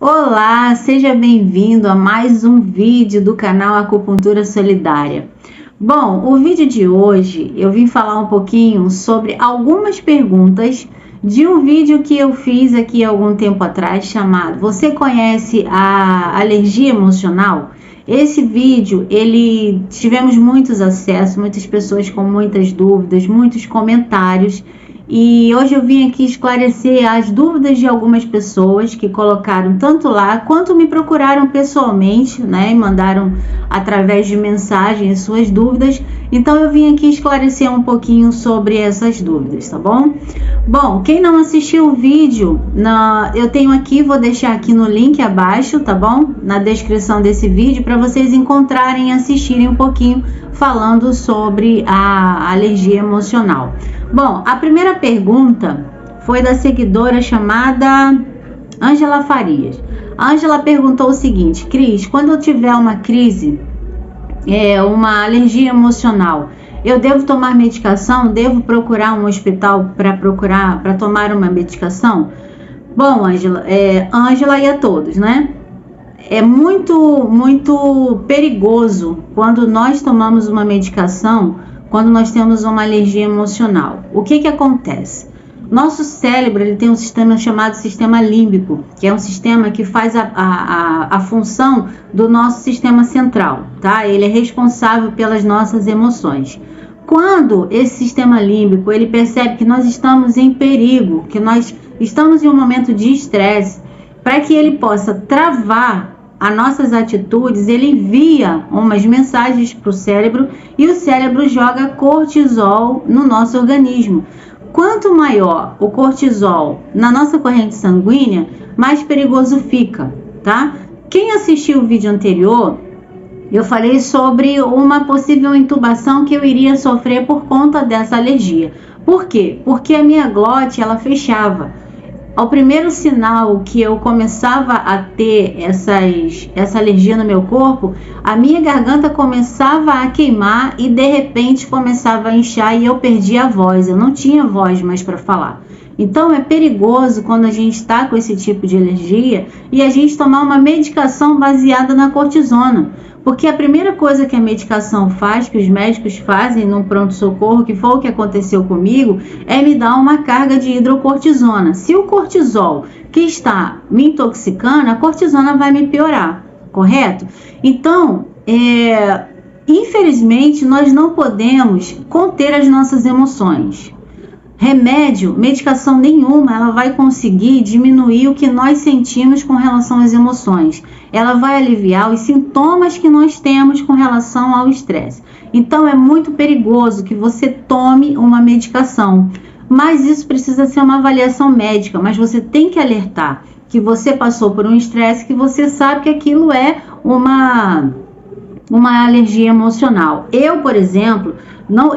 Olá, seja bem-vindo a mais um vídeo do canal Acupuntura Solidária. Bom, o vídeo de hoje eu vim falar um pouquinho sobre algumas perguntas de um vídeo que eu fiz aqui há algum tempo atrás chamado "Você conhece a alergia emocional?". Esse vídeo, tivemos muitos acessos, muitas pessoas com muitas dúvidas, muitos comentários. E hoje eu vim aqui esclarecer as dúvidas de algumas pessoas que colocaram tanto lá quanto me procuraram pessoalmente, né? E mandaram através de mensagem suas dúvidas. Então eu vim aqui esclarecer um pouquinho sobre essas dúvidas, tá bom? Bom, quem não assistiu o vídeo, eu tenho aqui, vou deixar aqui no link abaixo, tá bom? Na descrição desse vídeo, para vocês encontrarem e assistirem um pouquinho falando sobre a alergia emocional. Bom, a primeira pergunta foi da seguidora chamada Ângela Farias. A Ângela perguntou o seguinte: Cris, quando eu tiver uma crise, uma alergia emocional, eu devo tomar medicação? Devo procurar um hospital para tomar uma medicação? Bom, Ângela, Ângela e a todos, né? É muito perigoso quando nós tomamos uma medicação, quando nós temos uma alergia emocional. O que acontece? Nosso cérebro ele tem um sistema chamado sistema límbico, que é um sistema que faz a função do nosso sistema central, tá? Ele é responsável pelas nossas emoções. Quando esse sistema límbico ele percebe que nós estamos em perigo, que nós estamos em um momento de estresse, para que ele possa travar as nossas atitudes, ele envia umas mensagens para o cérebro e o cérebro joga cortisol no nosso organismo. Quanto maior o cortisol na nossa corrente sanguínea, mais perigoso fica, tá? Quem assistiu o vídeo anterior, eu falei sobre uma possível intubação que eu iria sofrer por conta dessa alergia. Por quê? Porque a minha glote ela fechava. Ao primeiro sinal que eu começava a ter essa alergia no meu corpo, a minha garganta começava a queimar e de repente começava a inchar e eu perdia a voz. Eu não tinha voz mais para falar. Então é perigoso quando a gente está com esse tipo de alergia e a gente tomar uma medicação baseada na cortisona. Porque a primeira coisa que a medicação faz, que os médicos fazem no pronto-socorro, que foi o que aconteceu comigo, é me dar uma carga de hidrocortisona. Se o cortisol que está me intoxicando, a cortisona vai me piorar, correto? Então, infelizmente, nós não podemos conter as nossas emoções. Remédio, medicação nenhuma, ela vai conseguir diminuir o que nós sentimos com relação às emoções. Ela vai aliviar os sintomas que nós temos com relação ao estresse. Então é muito perigoso que você tome uma medicação, mas isso precisa ser uma avaliação médica, mas você tem que alertar que você passou por um estresse, que você sabe que aquilo é uma alergia emocional. Eu, por exemplo,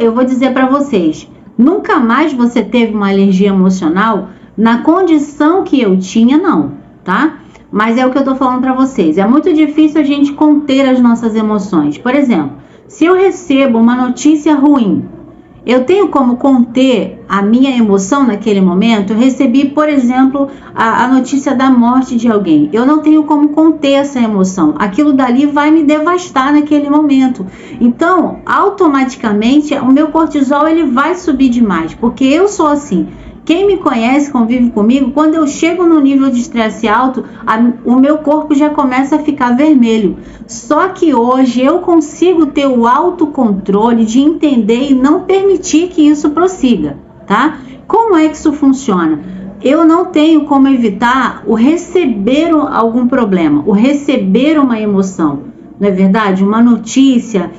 eu vou dizer para vocês, nunca mais você teve uma alergia emocional na condição que eu tinha, não, tá? Mas é o que eu tô falando para vocês. É muito difícil a gente conter as nossas emoções. Por exemplo, se eu recebo uma notícia ruim, eu tenho como conter a minha emoção naquele momento? Eu recebi, por exemplo, a notícia da morte de alguém. Eu não tenho como conter essa emoção. Aquilo dali vai me devastar naquele momento. Então, automaticamente, o meu cortisol ele vai subir demais, porque eu sou assim. Quem me conhece, convive comigo, quando eu chego no nível de estresse alto, o meu corpo já começa a ficar vermelho. Só que hoje eu consigo ter o autocontrole de entender e não permitir que isso prossiga, tá? Como é que isso funciona? Eu não tenho como evitar o receber algum problema, o receber uma emoção, não é verdade? Uma notícia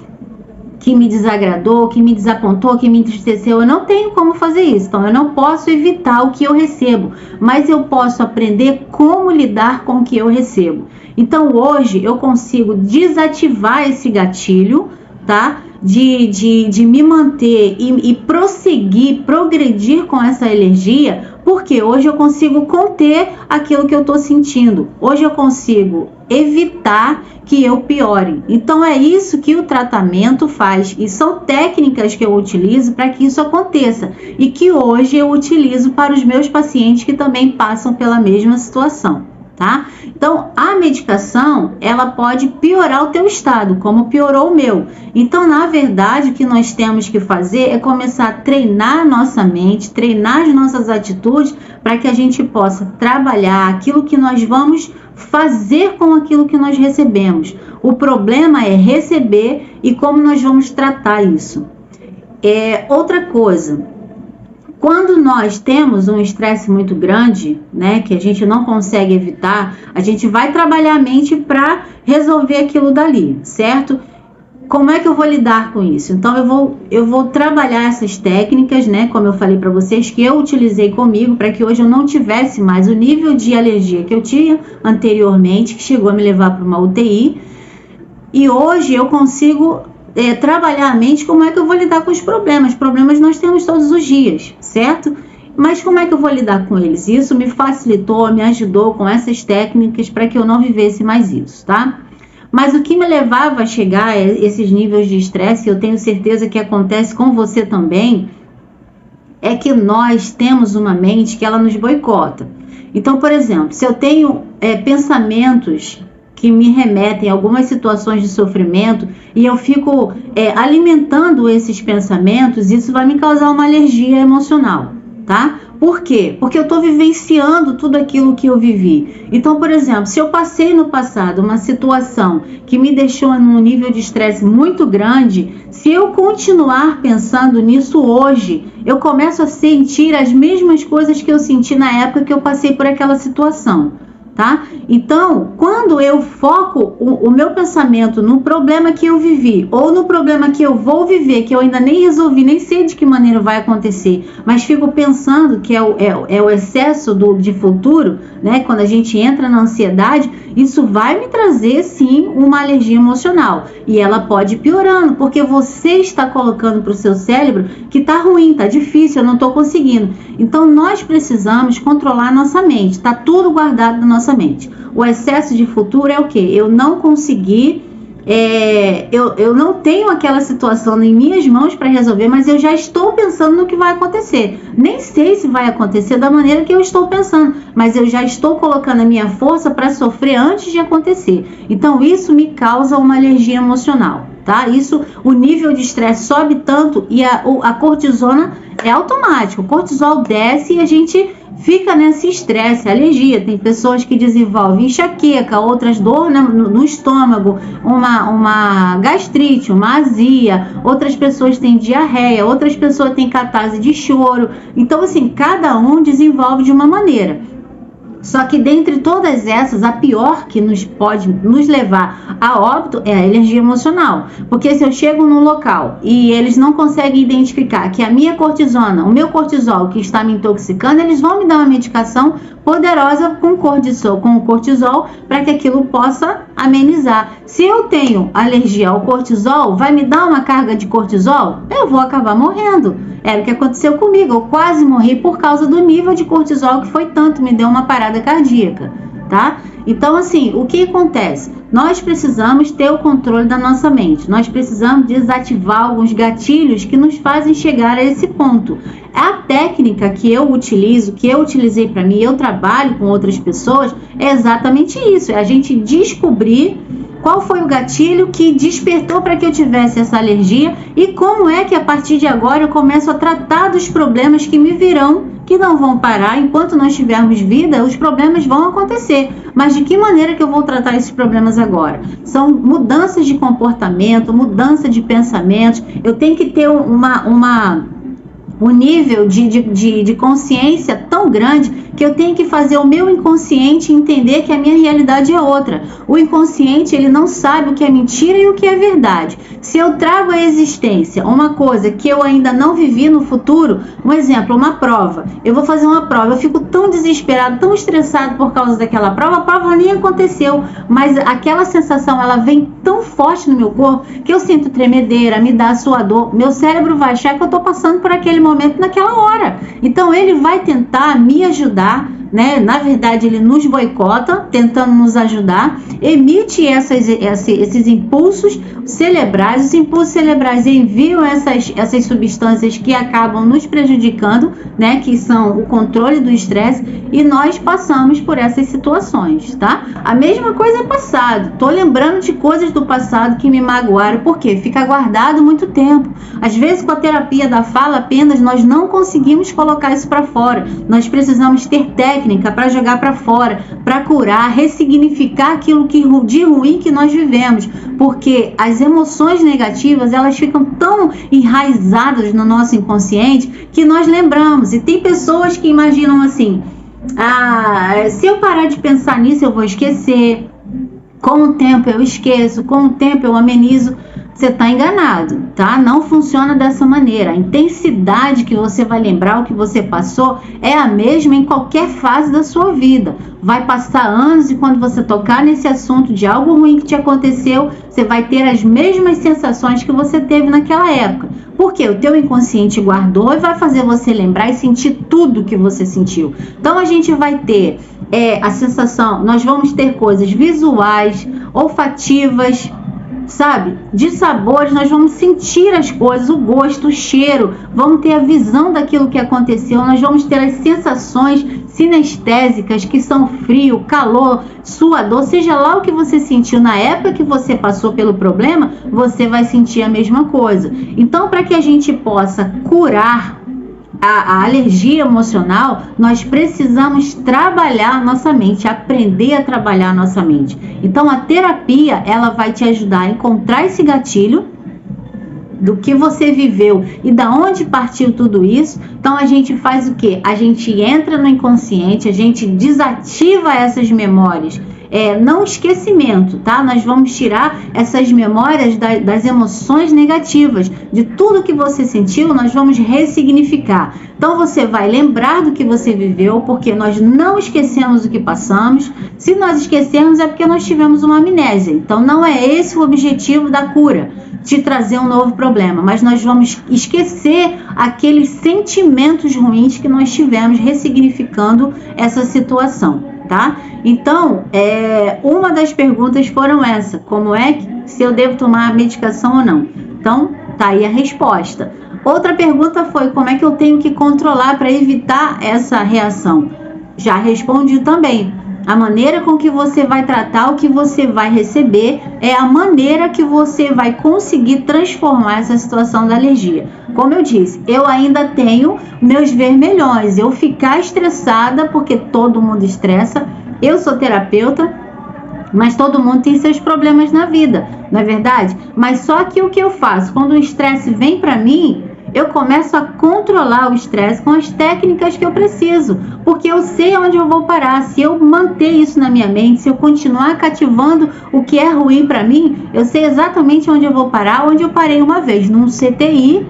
que me desagradou, que me desapontou, que me entristeceu, eu não tenho como fazer isso. Então eu não posso evitar o que eu recebo, mas eu posso aprender como lidar com o que eu recebo. Então hoje eu consigo desativar esse gatilho, tá? De me manter e prosseguir, progredir com essa alergia, porque hoje eu consigo conter aquilo que eu estou sentindo. Hoje eu consigo evitar que eu piore. Então é isso que o tratamento faz e são técnicas que eu utilizo para que isso aconteça e que hoje eu utilizo para os meus pacientes que também passam pela mesma situação, tá? Então, a medicação, ela pode piorar o teu estado, como piorou o meu. Então, na verdade, o que nós temos que fazer é começar a treinar a nossa mente, treinar as nossas atitudes, para que a gente possa trabalhar aquilo que nós vamos fazer com aquilo que nós recebemos. O problema é receber e como nós vamos tratar isso. Outra coisa, quando nós temos um estresse muito grande, né, que a gente não consegue evitar, a gente vai trabalhar a mente para resolver aquilo dali, certo? Como é que eu vou lidar com isso? Então, eu vou trabalhar essas técnicas, né, como eu falei para vocês, que eu utilizei comigo para que hoje eu não tivesse mais o nível de alergia que eu tinha anteriormente, que chegou a me levar para uma UTI. E hoje eu consigo trabalhar a mente, como é que eu vou lidar com os problemas. Problemas nós temos todos os dias, certo? Mas como é que eu vou lidar com eles? Isso me facilitou, me ajudou com essas técnicas para que eu não vivesse mais isso, tá? Mas o que me levava a chegar a esses níveis de estresse, eu tenho certeza que acontece com você também, é que nós temos uma mente que ela nos boicota. Então, por exemplo, se eu tenho pensamentos que me remetem a algumas situações de sofrimento e eu fico alimentando esses pensamentos, isso vai me causar uma alergia emocional, tá? Por quê? Porque eu estou vivenciando tudo aquilo que eu vivi. Então, por exemplo, se eu passei no passado uma situação que me deixou num nível de estresse muito grande, se eu continuar pensando nisso hoje, eu começo a sentir as mesmas coisas que eu senti na época que eu passei por aquela situação, tá? Então, quando eu foco o meu pensamento no problema que eu vivi ou no problema que eu vou viver, que eu ainda nem resolvi, nem sei de que maneira vai acontecer, mas fico pensando que é o excesso de futuro, né? Quando a gente entra na ansiedade, isso vai me trazer sim uma alergia emocional e ela pode ir piorando, porque você está colocando para o seu cérebro que tá ruim, tá difícil, eu não tô conseguindo. Então nós precisamos controlar a nossa mente, tá tudo guardado na nossa mente. O excesso de futuro é o quê? Eu não consegui, eu não tenho aquela situação em minhas mãos para resolver, mas eu já estou pensando no que vai acontecer. Nem sei se vai acontecer da maneira que eu estou pensando, mas eu já estou colocando a minha força para sofrer antes de acontecer. Então isso me causa uma alergia emocional, tá? O nível de estresse sobe tanto e a cortisona é automático. O cortisol desce e a gente fica nesse estresse, alergia. Tem pessoas que desenvolvem enxaqueca, outras dor no estômago, uma gastrite, uma azia, outras pessoas têm diarreia, outras pessoas têm catarse de choro. Então, assim, cada um desenvolve de uma maneira. Só que dentre todas essas, a pior que pode nos levar a óbito é a alergia emocional. Porque se eu chego num local e eles não conseguem identificar que a minha cortisona, o meu cortisol que está me intoxicando, eles vão me dar uma medicação poderosa com cortisol para que aquilo possa amenizar. Se eu tenho alergia ao cortisol, vai me dar uma carga de cortisol? Eu vou acabar morrendo. Era o que aconteceu comigo, eu quase morri por causa do nível de cortisol que foi tanto, me deu uma parada cardíaca, tá? Então, assim, o que acontece? Nós precisamos ter o controle da nossa mente, nós precisamos desativar alguns gatilhos que nos fazem chegar a esse ponto. A técnica que eu utilizo, que eu utilizei para mim, eu trabalho com outras pessoas, é exatamente isso, é a gente descobrir qual foi o gatilho que despertou para que eu tivesse essa alergia e como é que a partir de agora eu começo a tratar dos problemas que me virão, que não vão parar. Enquanto nós tivermos vida, os problemas vão acontecer. Mas de que maneira que eu vou tratar esses problemas agora? São mudanças de comportamento, mudança de pensamentos. Eu tenho que ter um nível de consciência tão grande que eu tenho que fazer o meu inconsciente entender que a minha realidade é outra. O inconsciente, ele não sabe o que é mentira e o que é verdade. Se eu trago à existência uma coisa que eu ainda não vivi no futuro, um exemplo, uma prova. Eu vou fazer uma prova, eu fico tão desesperado, tão estressado por causa daquela prova, a prova nem aconteceu, mas aquela sensação, ela vem tão forte no meu corpo que eu sinto tremedeira, me dá suador, meu cérebro vai achar que eu estou passando por aquele momento naquela hora. Então ele vai tentar me ajudar né? Na verdade, ele nos boicota, tentando nos ajudar, emite esses impulsos cerebrais. Os impulsos cerebrais enviam essas substâncias que acabam nos prejudicando, né? Que são o controle do estresse, e nós passamos por essas situações, tá? A mesma coisa é passado. Tô lembrando de coisas do passado que me magoaram, porque fica guardado muito tempo. Às vezes, com a terapia da fala apenas, nós não conseguimos colocar isso para fora. Nós precisamos ter técnica para jogar para fora, para curar, ressignificar aquilo de ruim que nós vivemos, porque as emoções negativas, elas ficam tão enraizadas no nosso inconsciente que nós lembramos. E tem pessoas que imaginam assim: se eu parar de pensar nisso, eu vou esquecer. Com o tempo eu esqueço, com o tempo eu amenizo. Você está enganado, tá? Não funciona dessa maneira. A intensidade que você vai lembrar o que você passou é a mesma em qualquer fase da sua vida. Vai passar anos e quando você tocar nesse assunto de algo ruim que te aconteceu, você vai ter as mesmas sensações que você teve naquela época. Porque o teu inconsciente guardou e vai fazer você lembrar e sentir tudo que você sentiu. Então a gente vai ter a sensação, nós vamos ter coisas visuais, olfativas, sabe, de sabores. Nós vamos sentir as coisas, o gosto, o cheiro, vamos ter a visão daquilo que aconteceu, nós vamos ter as sensações sinestésicas, que são frio, calor, suador, seja lá o que você sentiu na época que você passou pelo problema, você vai sentir a mesma coisa. Então, para que a gente possa curar a alergia emocional, nós precisamos trabalhar a nossa mente, aprender a trabalhar a nossa mente. Então a terapia, ela vai te ajudar a encontrar esse gatilho do que você viveu e da onde partiu tudo isso. Então a gente faz o quê? A gente entra no inconsciente, a gente desativa essas memórias. Não esquecimento, tá? Nós vamos tirar essas memórias das emoções negativas, de tudo que você sentiu, nós vamos ressignificar. Então você vai lembrar do que você viveu, porque nós não esquecemos o que passamos. Se nós esquecemos é porque nós tivemos uma amnésia. Então não é esse o objetivo da cura, te trazer um novo problema, mas nós vamos esquecer aqueles sentimentos ruins que nós tivemos, ressignificando essa situação. Tá? Então, uma das perguntas foram essa: como é que, se eu devo tomar a medicação ou não? Então, tá aí a resposta. Outra pergunta foi: como é que eu tenho que controlar para evitar essa reação? Já respondi também. A maneira com que você vai tratar o que você vai receber é a maneira que você vai conseguir transformar essa situação da alergia. Como eu disse, eu ainda tenho meus vermelhões, eu ficar estressada, porque todo mundo estressa. Eu sou terapeuta, mas todo mundo tem seus problemas na vida, não é verdade? Mas só que o que eu faço? Quando o estresse vem para mim, eu começo a controlar o estresse com as técnicas que eu preciso, porque eu sei onde eu vou parar. Se eu manter isso na minha mente, se eu continuar cativando o que é ruim para mim, eu sei exatamente onde eu vou parar, onde eu parei uma vez, num CTI,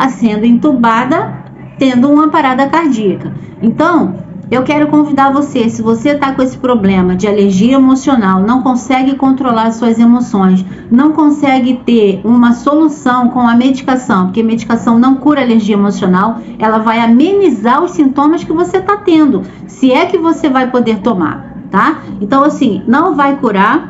sendo entubada, tendo uma parada cardíaca. Então, eu quero convidar você, se você está com esse problema de alergia emocional, não consegue controlar suas emoções, não consegue ter uma solução com a medicação, porque a medicação não cura alergia emocional, ela vai amenizar os sintomas que você está tendo, se é que você vai poder tomar, tá? Então, assim, não vai curar.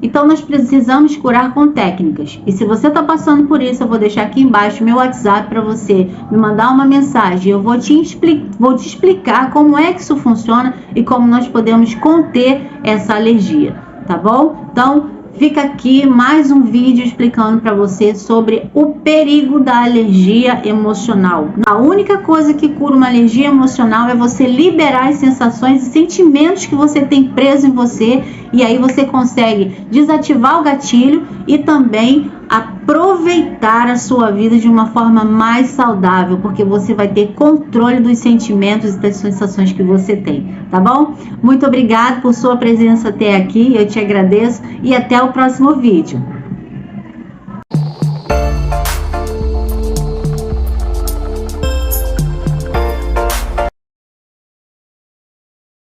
Então, nós precisamos curar com técnicas. E se você está passando por isso, eu vou deixar aqui embaixo meu WhatsApp para você me mandar uma mensagem. Eu vou te explicar como é que isso funciona e como nós podemos conter essa alergia, tá bom? Então, fica aqui mais um vídeo explicando para você sobre o perigo da alergia emocional. A única coisa que cura uma alergia emocional é você liberar as sensações e sentimentos que você tem preso em você, e aí você consegue desativar o gatilho e também aproveitar a sua vida de uma forma mais saudável, porque você vai ter controle dos sentimentos e das sensações que você tem, tá bom? Muito obrigada por sua presença até aqui, eu te agradeço e até o próximo vídeo.